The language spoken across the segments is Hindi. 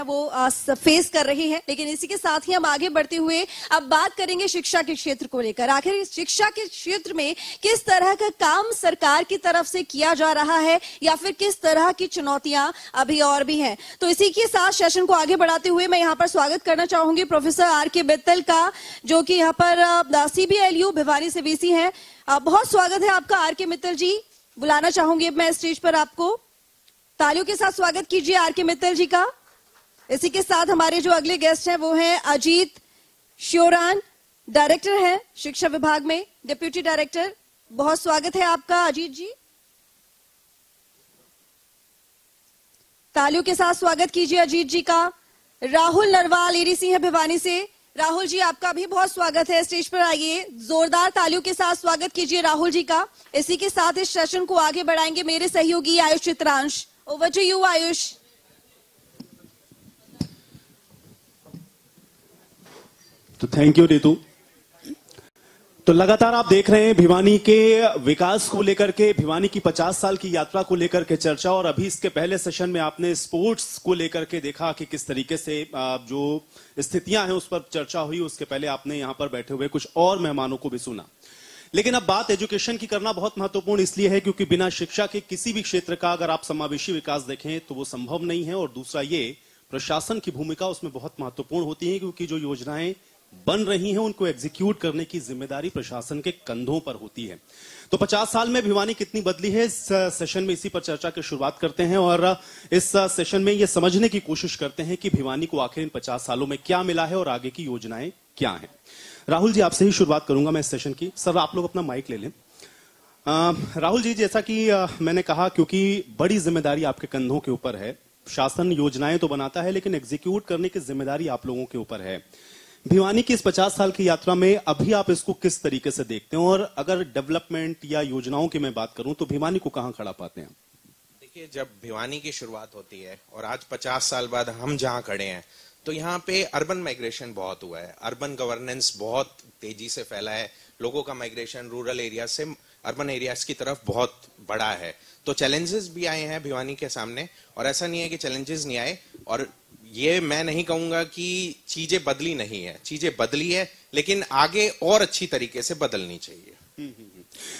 वो फेस कर रही है। लेकिन इसी के साथ ही हम आगे बढ़ते हुए अब बात करेंगे शिक्षा के क्षेत्र को लेकर। आखिर शिक्षा के क्षेत्र में किस तरह का काम सरकार की तरफ से किया जा रहा है या फिर किस तरह की चुनौतियां अभी और भी हैं। तो इसी के साथ सेशन को आगे बढ़ाते हुए मैं यहाँ पर स्वागत करना चाहूंगी प्रोफेसर आर.के. मित्तल का, जो कि यहाँ पर CBLU भिवानी से VC है। बहुत स्वागत है आपका आर.के. मित्तल जी। बुलाना चाहूंगी मैं स्टेज पर आपको। तालियों के साथ स्वागत कीजिए आर.के. मित्तल जी का। इसी के साथ हमारे जो अगले गेस्ट हैं वो हैं अजीत श्योरान, डायरेक्टर हैं शिक्षा विभाग में, डिप्यूटी डायरेक्टर। बहुत स्वागत है आपका अजीत जी। तालियों के साथ स्वागत कीजिए अजीत जी का। राहुल नरवाल एडीसी है भिवानी से। राहुल जी आपका भी बहुत स्वागत है, स्टेज पर आइए। जोरदार तालियों के साथ स्वागत कीजिए राहुल जी का। इसी के साथ इस सेशन को आगे बढ़ाएंगे मेरे सहयोगी Ayush Chitransh. Over to you Ayush. तो थैंक यू रितु। तो लगातार आप देख रहे हैं भिवानी के विकास को लेकर के, भिवानी की 50 साल की यात्रा को लेकर के चर्चा। और अभी इसके पहले सेशन में आपने स्पोर्ट्स को लेकर के देखा कि किस तरीके से जो स्थितियां हैं उस पर चर्चा हुई। उसके पहले आपने यहां पर बैठे हुए कुछ और मेहमानों को भी सुना। लेकिन अब बात एजुकेशन की करना बहुत महत्वपूर्ण इसलिए है क्योंकि बिना शिक्षा के किसी भी क्षेत्र का अगर आप समावेशी विकास देखें तो वो संभव नहीं है। और दूसरा ये प्रशासन की भूमिका उसमें बहुत महत्वपूर्ण होती है क्योंकि जो योजनाएं बन रही हैं उनको एग्जीक्यूट करने की जिम्मेदारी प्रशासन के कंधों पर होती है। तो 50 साल में भिवानी कितनी बदली है, इस सेशन में इसी पर चर्चा की शुरुआत करते हैं और इस सेशन में ये समझने की कोशिश करते हैं कि भिवानी को आखिर इन 50 सालों में क्या मिला है और आगे की योजनाएं क्या हैं। राहुल जी आपसे ही शुरुआत करूंगा मैं इस सेशन की। सर आप लोग अपना माइक ले लें। राहुल जी, जैसा कि मैंने कहा, क्योंकि बड़ी जिम्मेदारी आपके कंधों के ऊपर है। शासन योजनाएं तो बनाता है लेकिन एग्जीक्यूट करने की जिम्मेदारी आप लोगों के ऊपर है। भिवानी की इस 50 साल की यात्रा में अभी आप इसको किस तरीके से देखते हैं और अगर डेवलपमेंट या योजनाओं की मैं बात करूं तो भिवानी को कहां खड़ा पाते हैं? देखिए, जब भिवानी की शुरुआत होती है और आज 50 साल बाद हम जहां खड़े हैं तो यहाँ पे अर्बन माइग्रेशन बहुत हुआ है। अर्बन गवर्नेंस बहुत तेजी से फैला है। लोगों का माइग्रेशन रूरल एरिया से अर्बन एरियाज की तरफ बहुत बड़ा है। तो चैलेंजेस भी आए हैं भिवानी के सामने और ऐसा नहीं है कि चैलेंजेस नहीं आए। और ये मैं नहीं कहूंगा कि चीजें बदली नहीं है, चीजें बदली है लेकिन आगे और अच्छी तरीके से बदलनी चाहिए।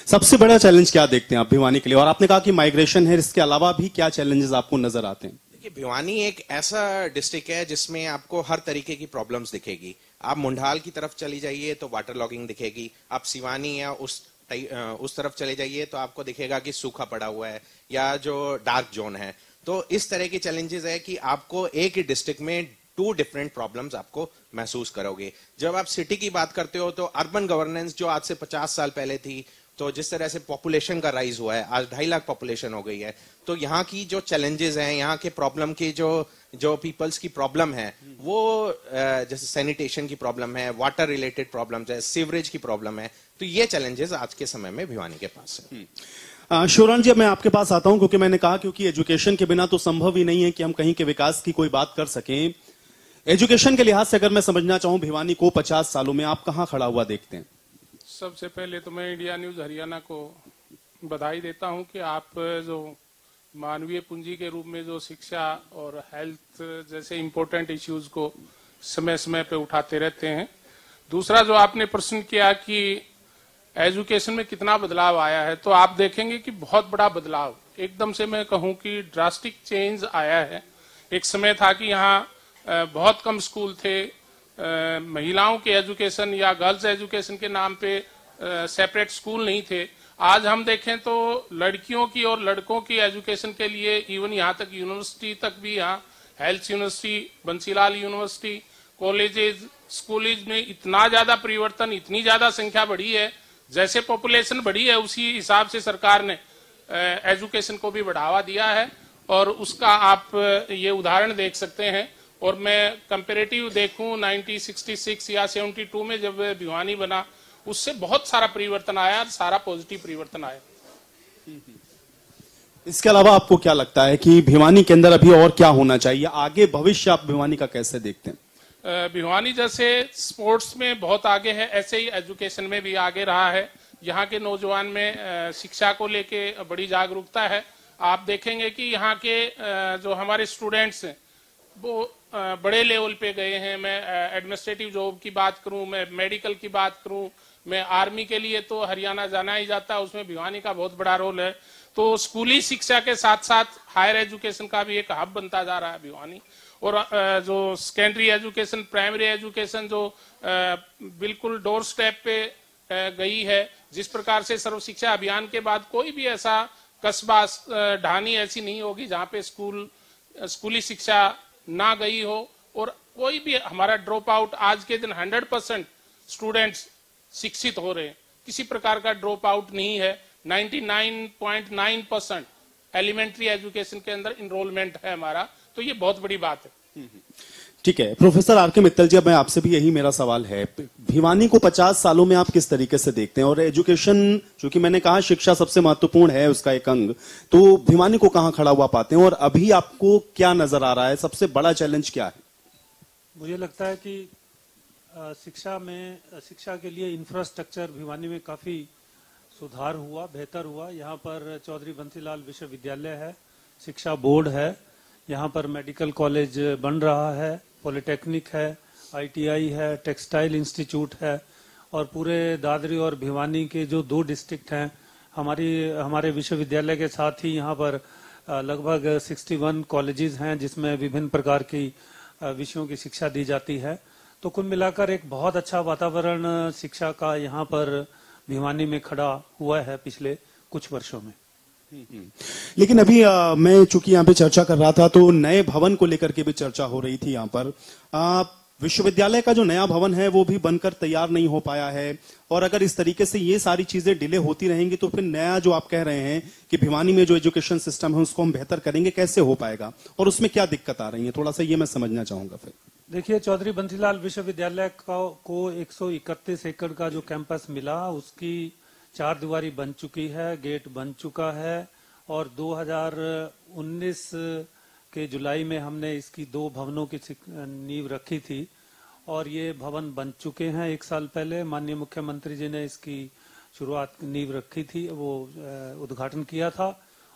सबसे बड़ा चैलेंज क्या देखते हैं आप भिवानी के लिए? और आपने कहा कि माइग्रेशन है, इसके अलावा भी क्या चैलेंजेस आपको नजर आते हैं? देखिए, भिवानी एक ऐसा डिस्ट्रिक्ट है जिसमें आपको हर तरीके की प्रॉब्लम्स दिखेगी। आप मुंडाल की तरफ चली जाइए तो वाटर लॉगिंग दिखेगी। आप सिवानी या उस तरफ चले जाइए तो आपको दिखेगा कि सूखा पड़ा हुआ है या जो डार्क जोन है। तो इस तरह की चैलेंजेस है कि आपको एक ही डिस्ट्रिक्ट में 2 डिफरेंट प्रॉब्लम्स आपको महसूस करोगे। जब आप सिटी की बात करते हो तो अर्बन गवर्नेंस जो आज से 50 साल पहले थी, तो जिस तरह से पॉपुलेशन का राइज हुआ है, आज 2.5 लाख पॉपुलेशन हो गई है। तो यहाँ की जो चैलेंजेस हैं, यहाँ के प्रॉब्लम की जो पीपल्स की प्रॉब्लम है वो जैसे सैनिटेशन की प्रॉब्लम है, वाटर रिलेटेड प्रॉब्लम्स है, सीवरेज की प्रॉब्लम है। तो ये चैलेंजेस आज के समय में भिवानी के पास है। शिवरान जी, मैं आपके पास आता हूं क्योंकि मैंने कहा क्योंकि एजुकेशन के बिना तो संभव ही नहीं है कि हम कहीं के विकास की कोई बात कर सकें। एजुकेशन के लिहाज से अगर मैं समझना चाहूं भिवानी को 50 सालों में आप कहां खड़ा हुआ देखते हैं? सबसे पहले तो मैं इंडिया न्यूज हरियाणा को बधाई देता हूं कि आप जो मानवीय पूंजी के रूप में जो शिक्षा और हेल्थ जैसे इंपॉर्टेंट इश्यूज को समय समय पे उठाते रहते हैं। दूसरा, जो आपने प्रश्न किया कि एजुकेशन में कितना बदलाव आया है, तो आप देखेंगे कि बहुत बड़ा बदलाव, एकदम से मैं कहूं कि ड्रास्टिक चेंज आया है। एक समय था कि यहाँ बहुत कम स्कूल थे, महिलाओं के एजुकेशन या गर्ल्स एजुकेशन के नाम पे सेपरेट स्कूल नहीं थे। आज हम देखें तो लड़कियों की और लड़कों की एजुकेशन के लिए इवन यहाँ तक यूनिवर्सिटी तक भी, यहाँ health university, Bansilal university, colleges, schools में इतना ज्यादा परिवर्तन, इतनी ज्यादा संख्या बढ़ी है। जैसे पॉपुलेशन बढ़ी है उसी हिसाब से सरकार ने एजुकेशन को भी बढ़ावा दिया है और उसका आप ये उदाहरण देख सकते हैं। और मैं कंपैरेटिव देखूं 1966 या 72 में जब भिवानी बना, उससे बहुत सारा परिवर्तन आया, सारा पॉजिटिव परिवर्तन आया। इसके अलावा आपको क्या लगता है कि भिवानी के अंदर अभी और क्या होना चाहिए? आगे भविष्य आप भिवानी का कैसे देखते हैं? भिवानी जैसे स्पोर्ट्स में बहुत आगे है, ऐसे ही एजुकेशन में भी आगे रहा है। यहाँ के नौजवान में शिक्षा को लेके बड़ी जागरूकता है। आप देखेंगे कि यहाँ के जो हमारे स्टूडेंट्स हैं वो बड़े लेवल पे गए हैं। मैं एडमिनिस्ट्रेटिव जॉब की बात करूं, मैं मेडिकल की बात करूं, मैं आर्मी के लिए तो हरियाणा जाना ही जाता है, उसमें भिवानी का बहुत बड़ा रोल है। तो स्कूली शिक्षा के साथ साथ हायर एजुकेशन का भी एक हब बनता जा रहा है भिवानी। और जो सेकेंडरी एजुकेशन, प्राइमरी एजुकेशन जो बिल्कुल डोर स्टेप पे गई है, जिस प्रकार से सर्व शिक्षा अभियान के बाद कोई भी ऐसा कस्बा ढानी ऐसी नहीं होगी जहां पे स्कूली शिक्षा ना गई हो। और कोई भी हमारा ड्रॉप आउट आज के दिन 100% स्टूडेंट्स शिक्षित हो रहे हैं, किसी प्रकार का ड्रॉप आउट नहीं है। 99.9% एलिमेंट्री एजुकेशन के अंदर इनरोलमेंट है हमारा, तो ये बहुत बड़ी बात है। ठीक है प्रोफेसर आर के मित्तल जी, अब मैं आपसे भी यही मेरा सवाल है, भिवानी को 50 सालों में आप किस तरीके से देखते हैं? और एजुकेशन, चूंकि मैंने कहा शिक्षा सबसे महत्वपूर्ण है, उसका एक अंग, तो भिवानी को कहां खड़ा हुआ पाते हैं और अभी आपको क्या नजर आ रहा है, सबसे बड़ा चैलेंज क्या है? मुझे लगता है कि शिक्षा के लिए इंफ्रास्ट्रक्चर भिवानी में काफी सुधार हुआ, बेहतर हुआ। यहाँ पर चौधरी बंसीलाल विश्वविद्यालय है, शिक्षा बोर्ड है, यहाँ पर मेडिकल कॉलेज बन रहा है, पॉलिटेक्निक है, ITI है, टेक्सटाइल इंस्टीट्यूट है, और पूरे दादरी और भिवानी के जो 2 डिस्ट्रिक्ट हैं, हमारे विश्वविद्यालय के साथ ही यहाँ पर लगभग 61 कॉलेजेस हैं जिसमें विभिन्न प्रकार की विषयों की शिक्षा दी जाती है। तो कुल मिलाकर एक बहुत अच्छा वातावरण शिक्षा का यहाँ पर भिवानी में खड़ा हुआ है पिछले कुछ वर्षों में। लेकिन अभी मैं चूंकि यहाँ पे चर्चा कर रहा था तो नए भवन को लेकर के भी चर्चा हो रही थी। यहाँ पर विश्वविद्यालय का जो नया भवन है वो भी बनकर तैयार नहीं हो पाया है, और अगर इस तरीके से ये सारी चीजें डिले होती रहेंगी तो फिर नया जो आप कह रहे हैं कि भिवानी में जो एजुकेशन सिस्टम है उसको हम बेहतर करेंगे, कैसे हो पाएगा और उसमें क्या दिक्कत आ रही है, थोड़ा सा ये मैं समझना चाहूंगा। फिर देखिए, चौधरी बंसीलाल विश्वविद्यालय को 131 एकड़ का जो कैंपस मिला उसकी 4 दीवारी बन चुकी है, गेट बन चुका है, और 2019 के जुलाई में हमने इसकी 2 भवनों की नींव रखी थी और ये भवन बन चुके हैं। 1 साल पहले माननीय मुख्यमंत्री जी ने इसकी शुरुआत नींव रखी थी, वो उद्घाटन किया था,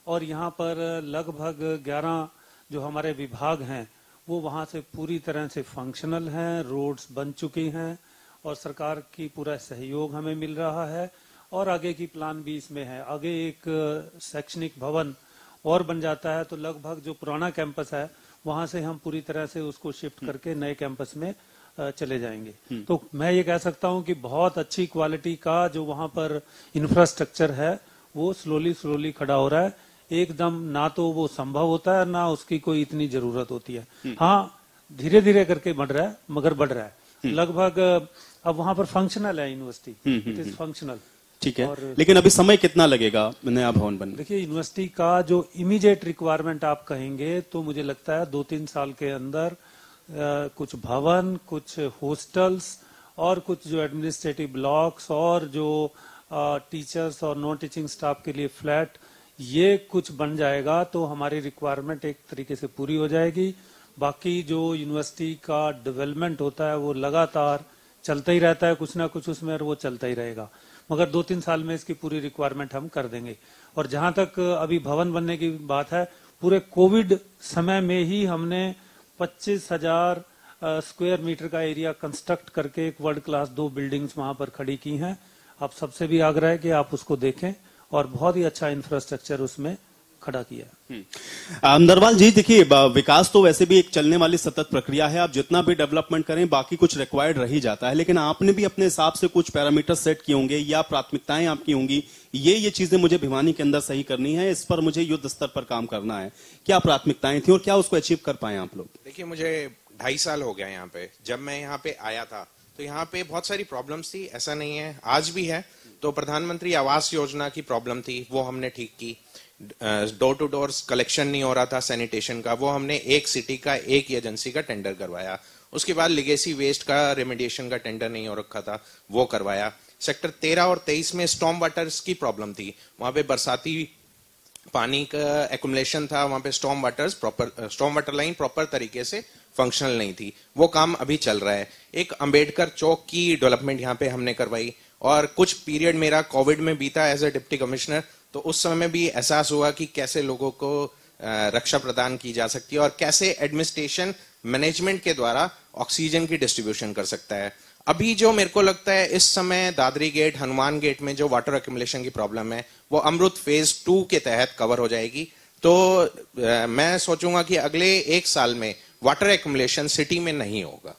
और यहाँ पर लगभग 11 जो हमारे विभाग हैं वो वहाँ से पूरी तरह से फंक्शनल हैं, रोड्स बन चुकी हैं और सरकार की पूरा सहयोग हमें मिल रहा है। और आगे की प्लान भी इसमें है, आगे एक शैक्षणिक भवन और बन जाता है तो लगभग जो पुराना कैंपस है वहां से हम पूरी तरह से उसको शिफ्ट करके नए कैंपस में चले जाएंगे। तो मैं ये कह सकता हूं कि बहुत अच्छी क्वालिटी का जो वहां पर इंफ्रास्ट्रक्चर है वो स्लोली खड़ा हो रहा है। एकदम ना तो वो संभव होता है ना उसकी कोई इतनी जरूरत होती है। हाँ, धीरे धीरे करके बढ़ रहा है मगर बढ़ रहा है। लगभग अब वहां पर फंक्शनल है यूनिवर्सिटी, इट इज फंक्शनल। ठीक है, लेकिन अभी समय कितना लगेगा नया भवन बनने? देखिए, यूनिवर्सिटी का जो इमीडिएट रिक्वायरमेंट आप कहेंगे तो मुझे लगता है 2-3 साल के अंदर कुछ भवन, कुछ हॉस्टल्स और कुछ जो एडमिनिस्ट्रेटिव ब्लॉक्स और जो टीचर्स और नॉन टीचिंग स्टाफ के लिए फ्लैट, ये कुछ बन जाएगा तो हमारी रिक्वायरमेंट एक तरीके से पूरी हो जाएगी। बाकी जो यूनिवर्सिटी का डेवलपमेंट होता है वो लगातार चलता ही रहता है, कुछ ना कुछ उसमें वो चलता ही रहेगा, मगर 2-3 साल में इसकी पूरी रिक्वायरमेंट हम कर देंगे। और जहां तक अभी भवन बनने की बात है, पूरे कोविड समय में ही हमने 25,000 स्क्वायर मीटर का एरिया कंस्ट्रक्ट करके एक वर्ल्ड क्लास 2 बिल्डिंग्स वहां पर खड़ी की हैं। आप सबसे भी आग्रह है कि आप उसको देखें और बहुत ही अच्छा इंफ्रास्ट्रक्चर उसमें खड़ा किया। नरवाल जी, देखिए विकास तो वैसे भी एक चलने वाली सतत प्रक्रिया है, आप जितना भी डेवलपमेंट करें बाकी कुछ रिक्वायर्ड रह ही जाता है, लेकिन आपने भी अपने हिसाब से कुछ पैरामीटर सेट किए होंगे या प्राथमिकताएं आपकी होंगी, ये चीजें मुझे भिवानी के अंदर सही करनी है, इस पर मुझे युद्ध स्तर पर काम करना है। क्या प्राथमिकताएं थी और क्या उसको अचीव कर पाए आप लोग? देखिए, मुझे 2.5 साल हो गया यहाँ पे। जब मैं यहाँ पे आया था तो यहाँ पे बहुत सारी प्रॉब्लम्स थी, ऐसा नहीं है, आज भी है। तो प्रधानमंत्री आवास योजना की प्रॉब्लम थी, वो हमने ठीक की। डोर टू डोर कलेक्शन नहीं हो रहा था सैनिटेशन का, वो हमने एक सिटी का एक एजेंसी का टेंडर करवाया। उसके बाद लिगेसी वेस्ट का रेमेडिएशन का टेंडर नहीं हो रखा था, वो करवाया। सेक्टर 13 और 23 में स्टॉर्म वाटर्स की प्रॉब्लम थी, वहां पे बरसाती पानी का एक्युमुलेशन था, वहां पे स्टॉर्म वाटर लाइन प्रॉपर तरीके से फंक्शनल नहीं थी, वो काम अभी चल रहा है। एक अंबेडकर चौक की डेवलपमेंट यहाँ पे हमने करवाई, और कुछ पीरियड मेरा कोविड में बीता एज ए डिप्टी कमिश्नर, तो उस समय में भी एहसास हुआ कि कैसे लोगों को रक्षा प्रदान की जा सकती है और कैसे एडमिनिस्ट्रेशन मैनेजमेंट के द्वारा ऑक्सीजन की डिस्ट्रीब्यूशन कर सकता है। अभी जो मेरे को लगता है इस समय दादरी गेट, हनुमान गेट में जो वाटर एक्यूमुलेशन की प्रॉब्लम है वो अमृत फेज 2 के तहत कवर हो जाएगी। तो मैं सोचूंगा कि अगले 1 साल में वाटर एक्यूमुलेशन सिटी में नहीं होगा।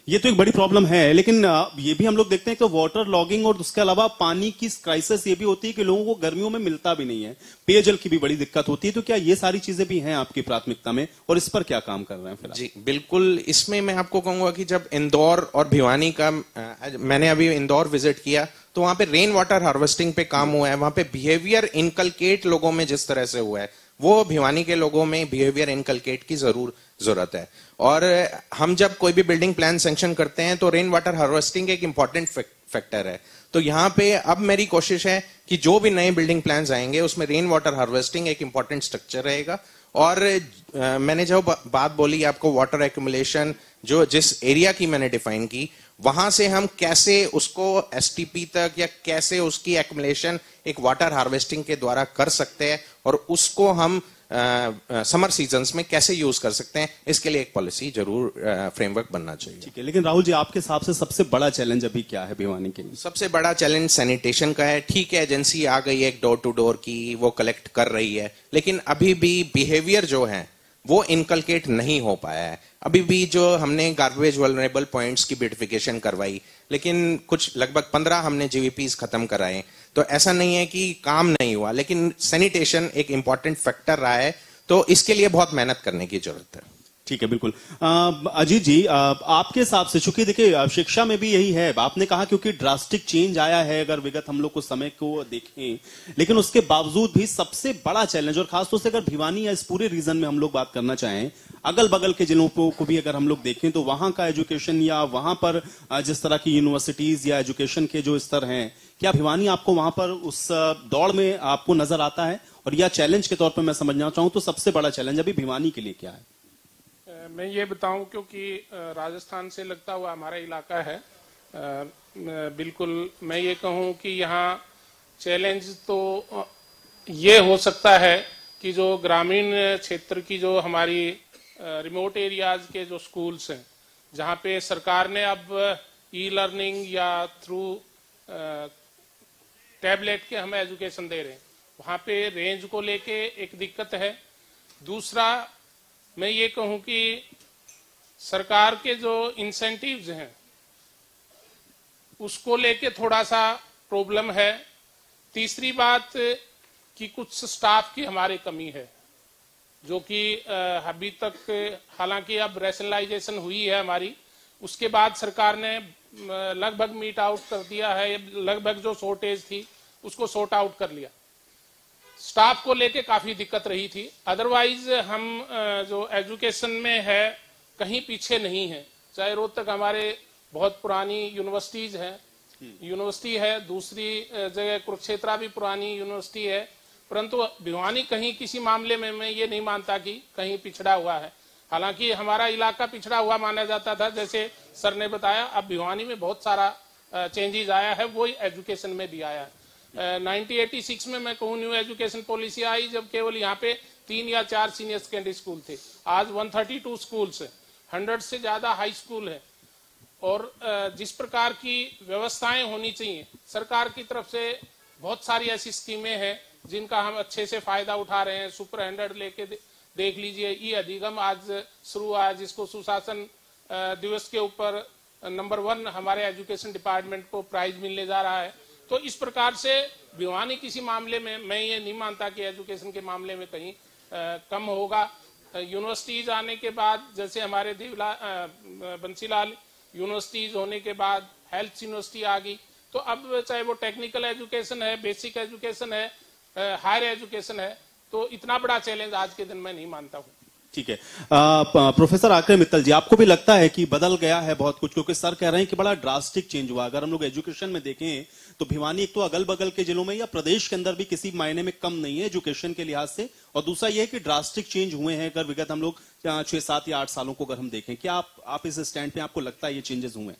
ये तो एक बड़ी प्रॉब्लम है, लेकिन ये भी हम लोग देखते हैं कि वाटर लॉगिंग और उसके अलावा पानी की क्राइसिस ये भी होती है कि लोगों को गर्मियों में मिलता भी नहीं है, पेयजल की भी बड़ी दिक्कत होती है। तो क्या ये सारी चीजें भी हैं आपकी प्राथमिकता में और इस पर क्या काम कर रहे हैं फिर? जी बिल्कुल, इसमें मैं आपको कहूंगा कि जब इंदौर और भिवानी का मैंने अभी इंदौर विजिट किया तो वहां पे रेन वाटर हार्वेस्टिंग पे काम हुआ है। वहां पे बिहेवियर इनकलकेट लोगों में जिस तरह से हुआ है वो भिवानी के लोगों में बिहेवियर इनकलकेट की जरूरत है। और हम जब कोई भी बिल्डिंग प्लान सैंक्शन करते हैं तो रेन वाटर हार्वेस्टिंग एक इंपॉर्टेंट फैक्टर है। तो यहाँ पे अब मेरी कोशिश है कि जो भी नए बिल्डिंग प्लान्स आएंगे उसमें रेन वाटर हार्वेस्टिंग एक इंपॉर्टेंट स्ट्रक्चर रहेगा। और मैंने जो बात बोली आपको वाटर एक्यूमुलेशन, जो जिस एरिया की मैंने डिफाइन की, वहां से हम कैसे उसको एसटीपी तक या कैसे उसकी एक्यूमुलेशन एक वाटर हार्वेस्टिंग के द्वारा कर सकते हैं और उसको हम समर सीजन्स में कैसे यूज कर सकते हैं, इसके लिए एक पॉलिसी जरूर फ्रेमवर्क बनना चाहिए। ठीक है, लेकिन राहुल जी आपके हिसाब से सबसे बड़ा चैलेंज अभी क्या है भिवानी के लिए? सबसे बड़ा चैलेंज सैनिटेशन का है। ठीक है, एजेंसी आ गई है एक डोर टू डोर की, वो कलेक्ट कर रही है, लेकिन अभी भी बिहेवियर जो है वो इनकलकेट नहीं हो पाया है। अभी भी जो हमने गार्बेज वल्नरेबल पॉइंट्स की ब्यूटिफिकेशन करवाई, लेकिन कुछ लगभग 15 हमने जीवीपीज खत्म कराए। तो ऐसा नहीं है कि काम नहीं हुआ, लेकिन सैनिटेशन एक इंपॉर्टेंट फैक्टर रहा है। तो इसके लिए बहुत मेहनत करने की जरूरत है। ठीक है, बिल्कुल। अजीत जी, आपके हिसाब से, चूंकि देखिए शिक्षा में भी यही है, आपने कहा क्योंकि ड्रास्टिक चेंज आया है अगर विगत हम लोग को समय को देखें, लेकिन उसके बावजूद भी सबसे बड़ा चैलेंज, और खासतौर से अगर भिवानी या इस पूरे रीजन में हम लोग बात करना चाहें, अगल बगल के जिलों को भी अगर हम लोग देखें तो वहां का एजुकेशन या वहां पर जिस तरह की यूनिवर्सिटीज या एजुकेशन के जो स्तर हैं, क्या भिवानी आपको वहां पर उस दौड़ में आपको नजर आता है? और या चैलेंज के तौर पर मैं समझना चाहूं तो सबसे बड़ा चैलेंज अभी भिवानी के लिए क्या है? मैं ये बताऊं, क्योंकि राजस्थान से लगता हुआ हमारा इलाका है, बिल्कुल मैं ये कहूं कि यहाँ चैलेंज तो ये हो सकता है कि जो ग्रामीण क्षेत्र की जो हमारी रिमोट एरियाज के जो स्कूल्स हैं, जहाँ पे सरकार ने अब ई लर्निंग या थ्रू टैबलेट के हमें एजुकेशन दे रहे हैं, वहाँ पे रेंज को लेके एक दिक्कत है। दूसरा मैं ये कहूं कि सरकार के जो इंसेंटिव्स हैं उसको लेके थोड़ा सा प्रॉब्लम है। तीसरी बात कि कुछ स्टाफ की हमारी कमी है, जो कि अभी तक, हालांकि अब रैशनलाइजेशन हुई है हमारी, उसके बाद सरकार ने लगभग मीट आउट कर दिया है, लगभग जो शॉर्टेज थी उसको सॉर्ट आउट कर लिया। स्टाफ को लेके काफी दिक्कत रही थी, अदरवाइज हम जो एजुकेशन में है कहीं पीछे नहीं है। चाहे रोहतक हमारे बहुत पुरानी यूनिवर्सिटीज है, यूनिवर्सिटी है, दूसरी जगह कुरुक्षेत्रा भी पुरानी यूनिवर्सिटी है, परंतु भिवानी कहीं किसी मामले में मैं ये नहीं मानता कि कहीं पिछड़ा हुआ है। हालांकि हमारा इलाका पिछड़ा हुआ माना जाता था, जैसे सर ने बताया, अब भिवानी में बहुत सारा चेंजेस आया है, वो एजुकेशन में भी आया है। 1986 में मैं कहूँ न्यू एजुकेशन पॉलिसी आई, जब केवल यहाँ पे 3 या 4 सीनियर सेकेंडरी स्कूल थे। आज 132 स्कूल्स है, 100 से ज्यादा हाई स्कूल है। और जिस प्रकार की व्यवस्थाएं होनी चाहिए, सरकार की तरफ से बहुत सारी ऐसी स्कीमें हैं जिनका हम अच्छे से फायदा उठा रहे हैं। सुपर 100 लेके देख लीजिए, ई अधिगम आज शुरू हुआ है, जिसको सुशासन दिवस के ऊपर नंबर 1 हमारे एजुकेशन डिपार्टमेंट को प्राइज मिलने जा रहा है। तो इस प्रकार से भिवानी किसी मामले में मैं ये नहीं मानता कि एजुकेशन के मामले में कहीं कम होगा। यूनिवर्सिटीज आने के बाद, जैसे हमारे बंसीलाल यूनिवर्सिटीज होने के बाद हेल्थ यूनिवर्सिटी आ गई, तो अब चाहे वो टेक्निकल एजुकेशन है, बेसिक एजुकेशन है, हायर एजुकेशन है, तो इतना बड़ा चैलेंज आज के दिन में नहीं मानता हूँ। ठीक है, प्रोफेसर आक्रम मित्तल जी, आपको भी लगता है कि बदल गया है बहुत कुछ? क्योंकि सर कह रहे हैं कि बड़ा ड्रास्टिक चेंज हुआ। अगर हम लोग एजुकेशन में देखें तो भिवानी एक तो अगल बगल के जिलों में या प्रदेश के अंदर भी किसी मायने में कम नहीं है एजुकेशन के लिहाज से, और दूसरा यह है कि ड्रास्टिक चेंज हुए हैं अगर विगत हम लोग 6, 7 या 8 सालों को अगर हम देखें। क्या आप इस स्टैंड पे आपको लगता है ये चेंजेस हुए?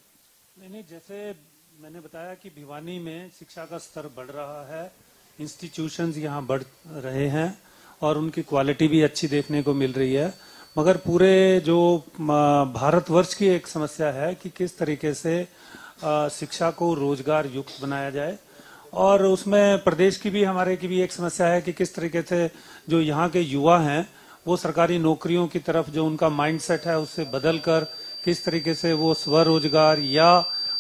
नहीं, जैसे मैंने बताया कि भिवानी में शिक्षा का स्तर बढ़ रहा है, इंस्टीट्यूशंस यहाँ बढ़ रहे हैं और उनकी क्वालिटी भी अच्छी देखने को मिल रही है। मगर पूरे जो भारतवर्ष की एक समस्या है कि किस तरीके से शिक्षा को रोजगार युक्त बनाया जाए, और उसमें प्रदेश की भी हमारे की भी एक समस्या है कि किस तरीके से जो यहाँ के युवा हैं वो सरकारी नौकरियों की तरफ जो उनका माइंडसेट है उससे बदलकर किस तरीके से वो स्वरोजगार या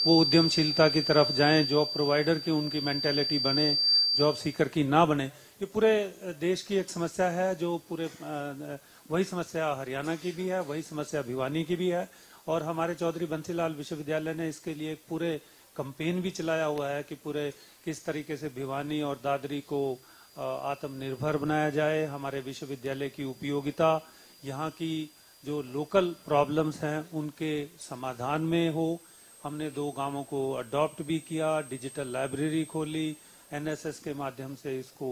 वो उद्यमशीलता की तरफ जाएं, जॉब प्रोवाइडर की उनकी मेंटेलिटी बने, जॉब सीकर की ना बने। ये पूरे देश की एक समस्या है, जो पूरे वही समस्या हरियाणा की भी है, वही समस्या भिवानी की भी है। और हमारे चौधरी बंसीलाल विश्वविद्यालय ने इसके लिए एक पूरे कैंपेन भी चलाया हुआ है कि पूरे किस तरीके से भिवानी और दादरी को आत्मनिर्भर बनाया जाए, हमारे विश्वविद्यालय की उपयोगिता यहाँ की जो लोकल प्रॉब्लम्स हैं उनके समाधान में हो। हमने 2 गांवों को अडॉप्ट भी किया, डिजिटल लाइब्रेरी खोली, एनएसएस के माध्यम से इसको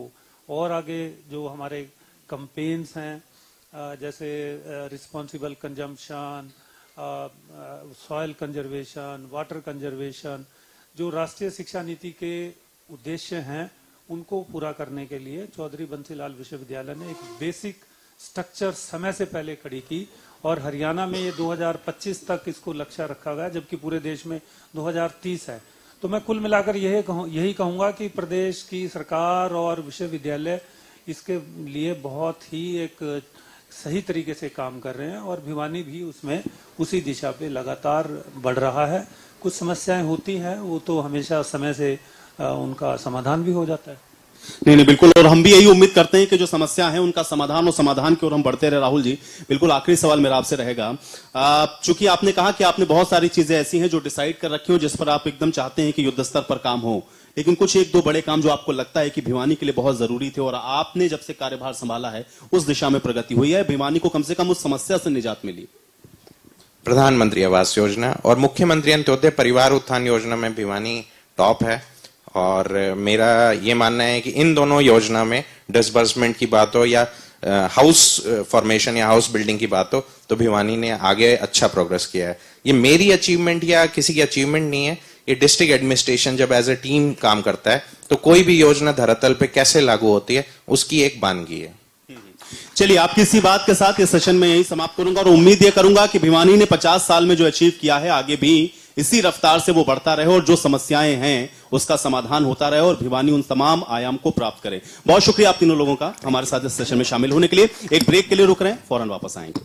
और आगे जो हमारे कैंपेन्स हैं जैसे responsible consumption, soil conservation, water conservation, जो राष्ट्रीय शिक्षा नीति के उद्देश्य हैं उनको पूरा करने के लिए चौधरी बंसीलाल विश्वविद्यालय ने एक बेसिक स्ट्रक्चर समय से पहले खड़ी की, और हरियाणा में ये 2025 तक इसको लक्ष्य रखा गया, जबकि पूरे देश में 2030 है। तो मैं कुल मिलाकर यही कहूंगा कि प्रदेश की सरकार और विश्वविद्यालय इसके लिए बहुत ही एक सही तरीके से काम कर रहे हैं, और भिवानी भी उसमें उसी दिशा पे लगातार बढ़ रहा है। कुछ समस्याएं होती हैं, वो तो हमेशा समय से उनका समाधान भी हो जाता है। नहीं, बिल्कुल, और हम भी यही उम्मीद करते हैं कि जो समस्या है उनका समाधान, और समाधान की ओर हम बढ़ते रहे। राहुल जी, बिल्कुल आखिरी सवाल मेरा आपसे रहेगा, चूंकि आपने कहा कि आपने बहुत सारी चीजें ऐसी हैं जो डिसाइड कर रखी हो जिस पर आप एकदम चाहते हैं कि युद्ध स्तर पर काम हो, लेकिन कुछ 1-2 बड़े काम जो आपको लगता है कि भिवानी के लिए बहुत जरूरी थे और आपने जब से कार्यभार संभाला है उस दिशा में प्रगति हुई है, भिवानी को कम से कम उस समस्या से निजात मिली? प्रधानमंत्री आवास योजना और मुख्यमंत्री अंत्योदय परिवार उत्थान योजना में भिवानी टॉप है, और मेरा ये मानना है कि इन दोनों योजना में डिसबर्समेंट की बात हो या हाउस फॉर्मेशन या हाउस बिल्डिंग की बात हो, तो भिवानी ने आगे अच्छा प्रोग्रेस किया है। ये मेरी अचीवमेंट या किसी की अचीवमेंट नहीं है, ये डिस्ट्रिक्ट एडमिनिस्ट्रेशन जब एज ए टीम काम करता है तो कोई भी योजना धरातल पे कैसे लागू होती है उसकी एक बानगी है। चलिए, आपकी इसी बात के साथ इस सेशन में यही समाप्त करूंगा, और उम्मीद ये करूंगा कि भिवानी ने 50 साल में जो अचीव किया है आगे भी इसी रफ्तार से वो बढ़ता रहे, और जो समस्याएं हैं उसका समाधान होता रहे, और भिवानी उन तमाम आयाम को प्राप्त करे। बहुत शुक्रिया आप तीनों लोगों का हमारे साथ इस सेशन में शामिल होने के लिए। एक ब्रेक के लिए रुक रहे हैं, फौरन वापस आएंगे।